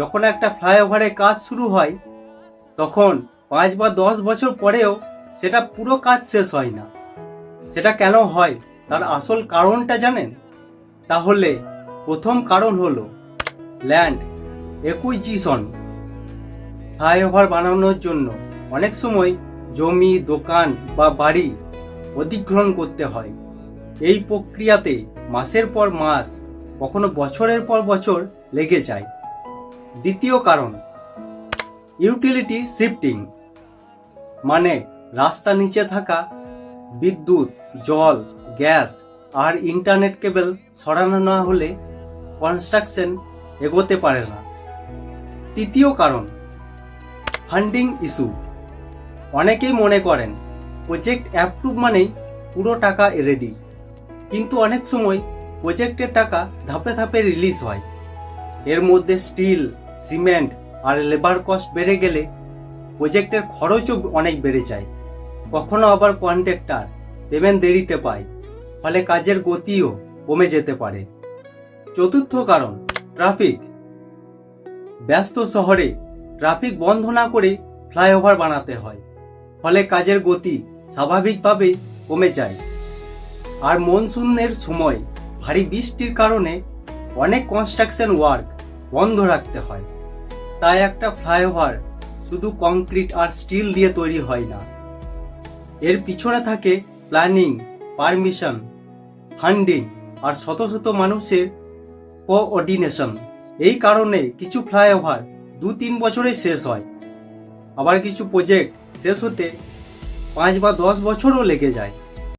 যখন একটা ফ্লাইওভারের কাজ শুরু হয় তখন 5 বা 10 বছর পরেও সেটা পুরো কাজ শেষ হয় না। সেটা কেন হয় তার আসল কারণটা জানেন? তাহলে প্রথম কারণ হলো ল্যান্ড একুইজিশন। ফ্লাইওভার বানানোর জন্য অনেক সময় জমি, দোকান বা বাড়ি অধিগ্রহণ করতে হয়। এই প্রক্রিয়াতে মাসের পর মাস, কখনো বছরের পর বছর লেগে যায়। দ্বিতীয় কারণ ইউটিলিটি শিফটিং, মানে রাস্তা নিচে থাকা বিদ্যুৎ, জল, গ্যাস আর ইন্টারনেট কেবল সরানো না হলে কনস্ট্রাকশন এগোতে পারে না। তৃতীয় কারণ ফান্ডিং ইস্যু। অনেকেই মনে করেন প্রজেক্ট অ্যাপ্রুভ মানেই পুরো টাকা রেডি, কিন্তু অনেক সময় প্রজেক্টের টাকা ধাপে ধাপে রিলিজ হয়। এর মধ্যে স্টিল, সিমেন্ট আর লেবার কস্ট বেড়ে গেলে প্রজেক্টের খরচও অনেক বেড়ে যায়। কখনো আবার কন্ট্রাক্টর পেমেন্ট দেরিতে পায়, ফলে কাজের গতিও কমে যেতে পারে। চতুর্থ কারণ ট্রাফিক। ব্যস্ত শহরে ট্রাফিক বন্ধ না করে ফ্লাইওভার বানাতে হয়, ফলে কাজের গতি স্বাভাবিকভাবে কমে যায়। আর মনসুনের সময় ভারী বৃষ্টির কারণে অনেক কনস্ট্রাকশন ওয়ার্ক বন্ধ রাখতে হয়। তাই একটা ফ্লাইওভার শুধু কংক্রিট আর স্টিল দিয়ে তৈরি হয় না, এর পিছনে থাকে প্ল্যানিং, পারমিশন, ফান্ডিং আর শত শত মানুষের কোঅর্ডিনেশন। এই কারণে কিছু ফ্লাইওভার 2-3 বছরে শেষ হয়, আবার কিছু প্রজেক্ট শেষ হতে 5 বা 10 বছরও লেগে যায়।